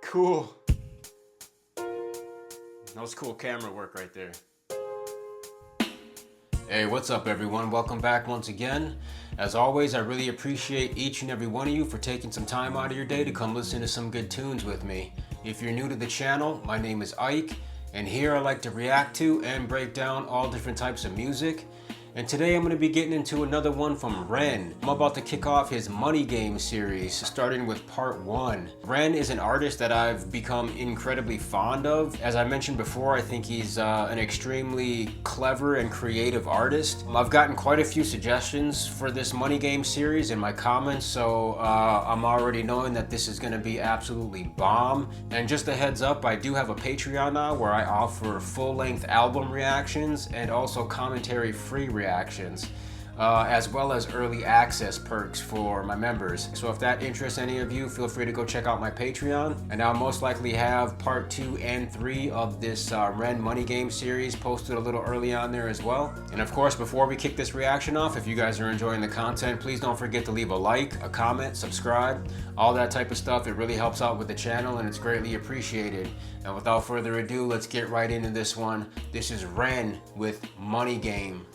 Cool. That was cool camera work right there. Hey, what's up everyone? Welcome back once again. As always, I really appreciate each and every one of you for taking some time out of your day to come listen to some good tunes with me. If you're new to the channel, my name is Ike, and here I like to react to and break down all different types of music. And today I'm going to be getting into another one from REN. I'm about to kick off his Money Game series, starting with part 1. REN is an artist that I've become incredibly fond of. As I mentioned before, I think he's an extremely clever and creative artist. I've gotten quite a few suggestions for this Money Game series in my comments, so I'm already knowing that this is going to be absolutely bomb. And just a heads up, I do have a Patreon now where I offer full-length album reactions and also commentary-free reactions, as well as early access perks for my members. So if that interests any of you, feel free to go check out my Patreon. And I'll most likely have part 2 and 3 of this REN Money Game series posted a little early on there as well. And of course, before we kick this reaction off, if you guys are enjoying the content, please don't forget to leave a like, a comment, subscribe, all that type of stuff. It really helps out with the channel and it's greatly appreciated. And without further ado, let's get right into this one. This is REN with Money Game.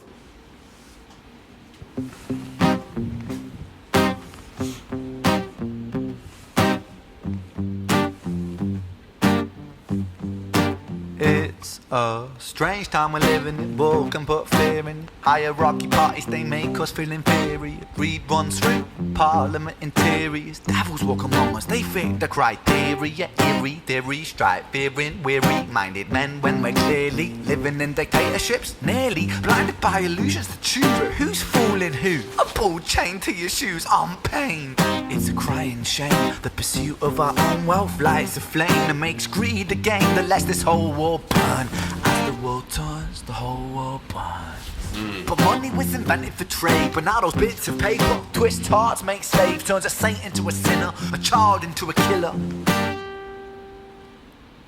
It's a strange time we're living in. War can put fear in. Hierarchy parties, they make us feel inferior. Greed runs through parliament interiors. Devils walk among us, they fit the criteria. Eerie theory, strife, fearing, weary-minded men when we're clearly living in dictatorships. Nearly blinded by illusions to choose who's fooling who. A ball chained to your shoes on pain. It's a crying shame. The pursuit of our own wealth lights a flame that makes greed a game that lets this whole war burn. As the world turns, the whole world burns. But money was invented for trade, but now those bits of paper twist hearts, make slaves, turns a saint into a sinner, a child into a killer.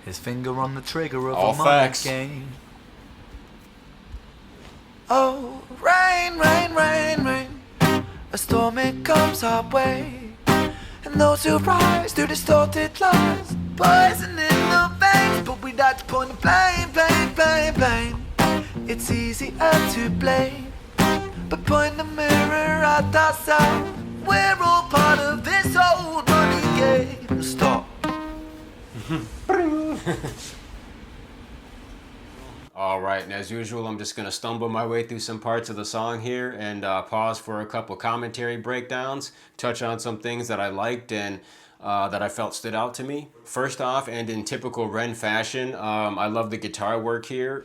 His finger on the trigger of All a money facts. game. Oh, rain, rain, rain, rain. A storm it comes our way, and those who rise to distorted lies, poison in the veins. But we like to point the blame. It's easier to blame, but point the mirror at ourselves. We're all part of this old money game. Stop. Alright, and as usual, I'm just going to stumble my way through some parts of the song here and pause for a couple commentary breakdowns, touch on some things that I liked and that I felt stood out to me. First off, and in typical REN fashion, I love the guitar work here.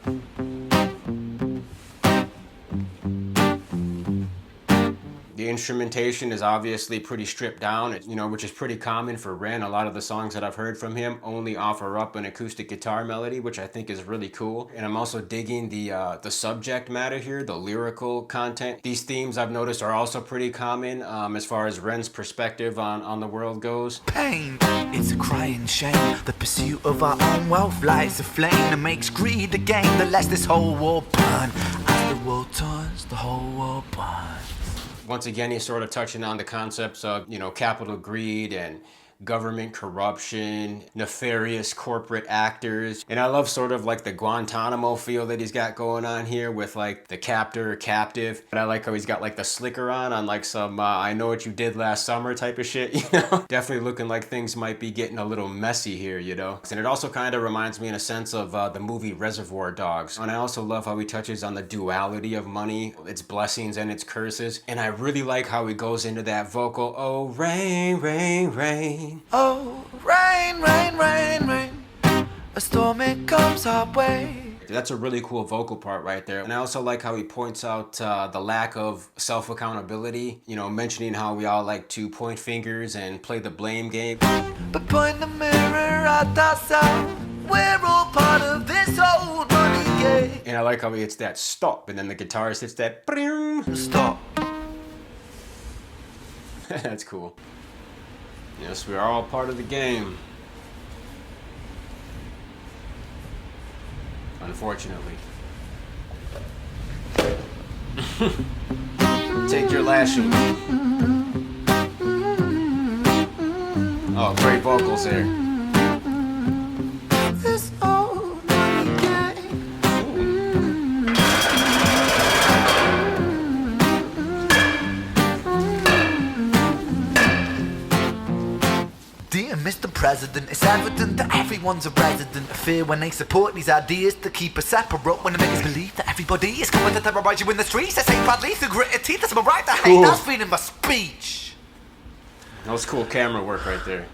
The instrumentation is obviously pretty stripped down, which is pretty common for REN. A lot of the songs that I've heard from him only offer up an acoustic guitar melody, which I think is really cool. And I'm also digging the subject matter here, the lyrical content. These themes I've noticed are also pretty common as far as REN's perspective on the world goes. Pain, it's a crying shame. The pursuit of our own wealth lights a flame that makes greed a game that lets this whole world burn. As the world turns, the whole world burns. Once again, he's sort of touching on the concepts of, capital greed and government corruption, nefarious corporate actors. And I love sort of like the Guantanamo feel that he's got going on here with like the captor or captive. But I like how he's got like the slicker on like some I know what you did last summer type of shit, Definitely looking like things might be getting a little messy here, And it also kind of reminds me in a sense of the movie Reservoir Dogs. And I also love how he touches on the duality of money, its blessings and its curses. And I really like how he goes into that vocal, oh, rain, rain, rain. Oh, rain, rain, rain, rain. A storm it comes our way. That's a really cool vocal part right there. And I also like how he points out the lack of self-accountability, mentioning how we all like to point fingers and play the blame game. But point the mirror at ourselves. We're all part of this old money game. And I like how he hits that stop and then the guitarist hits that stop. That's cool. Yes, we are all part of the game. Unfortunately. Take your lashing. Oh, great vocals there. Dear Mr. President, it's evident that everyone's a resident of fear when they support these ideas to keep us separate, when they make us believe that everybody is coming to terrorize you in the streets. They say badly through gritted teeth, that's my right to hate, that's freedom of speech. That was cool camera work right there.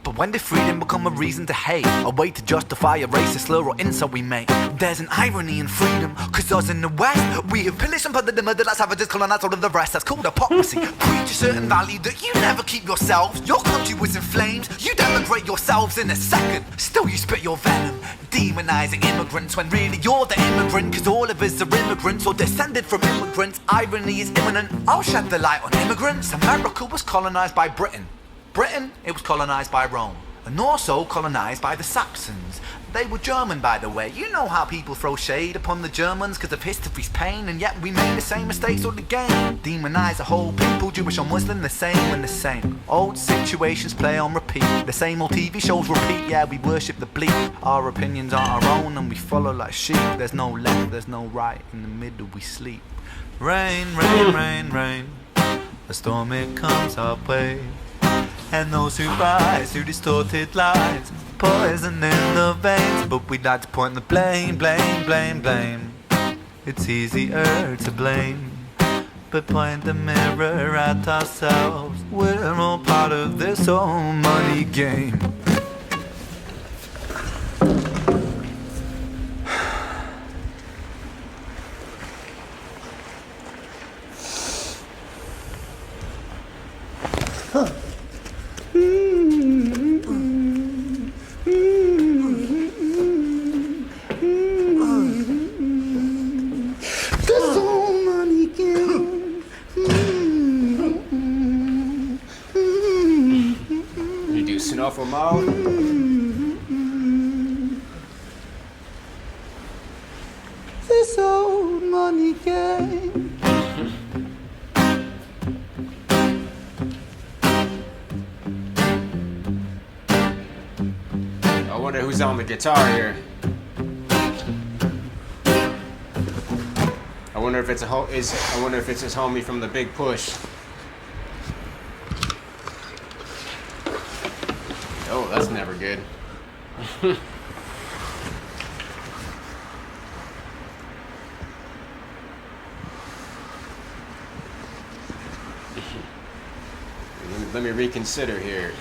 But when did freedom become a reason to hate? A way to justify a racist slur or insult we make? There's an irony in freedom, cause us in the West, we have pillaged and plundered the murder that's savages, colonized all of the rest. That's called hypocrisy. Preach a certain value that you never keep yourselves. Your country was in flames, you denigrate yourselves in a second. Still you spit your venom, demonizing immigrants when really you're the immigrant, cause all of us are immigrants or descended from immigrants. Irony is imminent, I'll shed the light on immigrants. America was colonized by Britain. Britain, it was colonized by Rome, and also colonized by the Saxons. They were German, by the way. You know how people throw shade upon the Germans because of history's pain, and yet we made the same mistakes all again. Demonize a whole people, Jewish or Muslim, the same and the same. Old situations play on repeat, the same old TV shows repeat. Yeah, we worship the bleak, our opinions are our own and we follow like sheep. There's no left, there's no right, in the middle we sleep. Rain, rain, rain, rain, a storm it comes our way. And those who rise through distorted lies, poison in the veins. But we'd like to point the blame, blame, blame, blame. It's easier to blame, but point the mirror at ourselves. We're all part of this whole money game. Snuff them out. This old money game. I wonder who's on the guitar here. I wonder if it's his homie from the Big Push. Oh, that's never good. Let me reconsider here.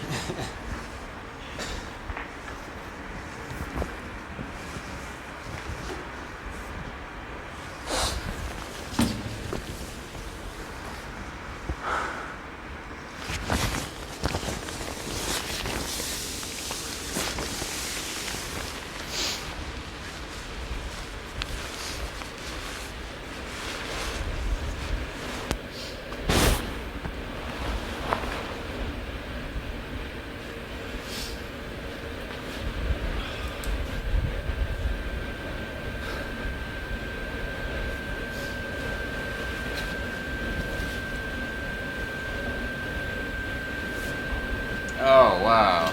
Oh, wow.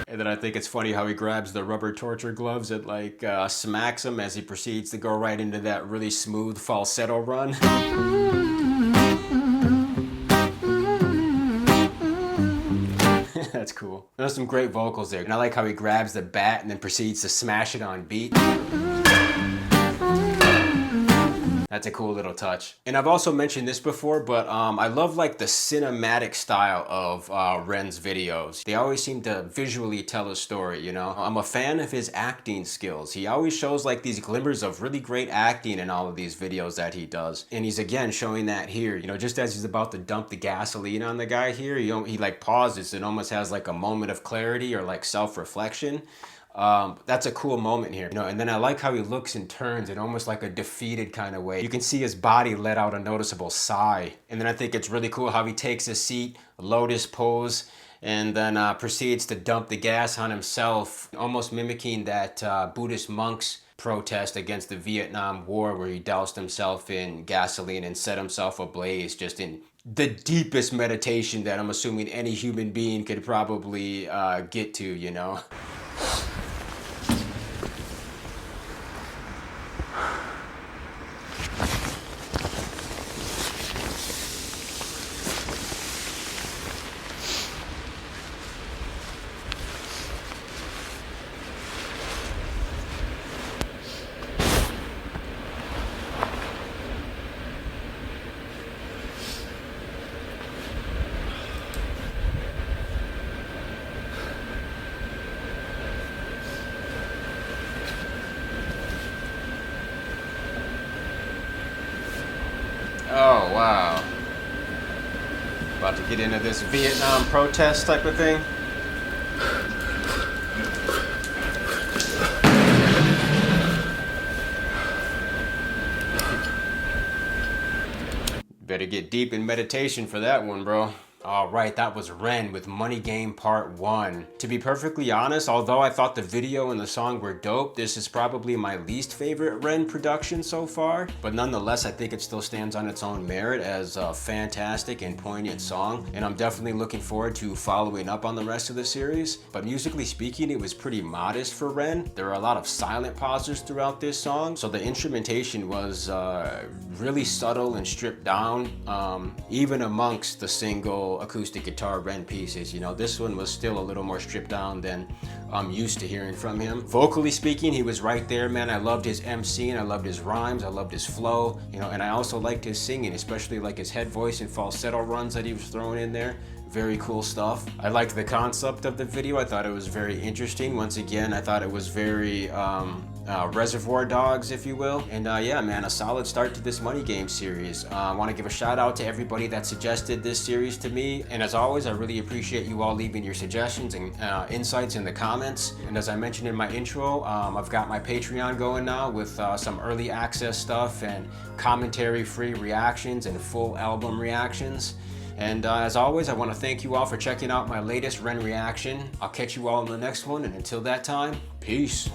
And then I think it's funny how he grabs the rubber torture gloves and like smacks him as he proceeds to go right into that really smooth falsetto run. That's cool. There's some great vocals there. And I like how he grabs the bat and then proceeds to smash it on beat. That's a cool little touch. And I've also mentioned this before, but I love like the cinematic style of REN's videos. They always seem to visually tell a story, you know? I'm a fan of his acting skills. He always shows like these glimmers of really great acting in all of these videos that he does. And he's again showing that here, you know, just as he's about to dump the gasoline on the guy here, he like pauses and almost has like a moment of clarity or like self-reflection. That's a cool moment here, you know, and then I like how he looks and turns in almost like a defeated kind of way. You can see his body let out a noticeable sigh. And then I think it's really cool how he takes a seat, lotus pose, and then proceeds to dump the gas on himself, almost mimicking that Buddhist monk's protest against the Vietnam War where he doused himself in gasoline and set himself ablaze, just in the deepest meditation that I'm assuming any human being could probably get to, you know. wow. About to get into this Vietnam protest type of thing. Better get deep in meditation for that one, bro. Alright, that was REN with Money Game Part 1. To be perfectly honest, although I thought the video and the song were dope, this is probably my least favorite REN production so far. But nonetheless, I think it still stands on its own merit as a fantastic and poignant song. And I'm definitely looking forward to following up on the rest of the series. But musically speaking, it was pretty modest for REN. There are a lot of silent pauses throughout this song. So the instrumentation was really subtle and stripped down, even amongst the single acoustic guitar REN pieces. You know, this one was still a little more stripped down than I'm used to hearing from him. Vocally speaking, he was right there, man. I loved his MCing, I loved his rhymes, I loved his flow, you know, and I also liked his singing, especially like his head voice and falsetto runs that he was throwing in there. Very cool stuff. I liked the concept of the video. I thought it was very interesting. Once again, I thought it was very Reservoir Dogs, if you will. And yeah, man, a solid start to this Money Game series. I want to give a shout out to everybody that suggested this series to me. And as always, I really appreciate you all leaving your suggestions and insights in the comments. And as I mentioned in my intro, I've got my Patreon going now with some early access stuff and commentary-free reactions and full album reactions. And as always, I want to thank you all for checking out my latest REN reaction. I'll catch you all in the next one, and until that time, peace.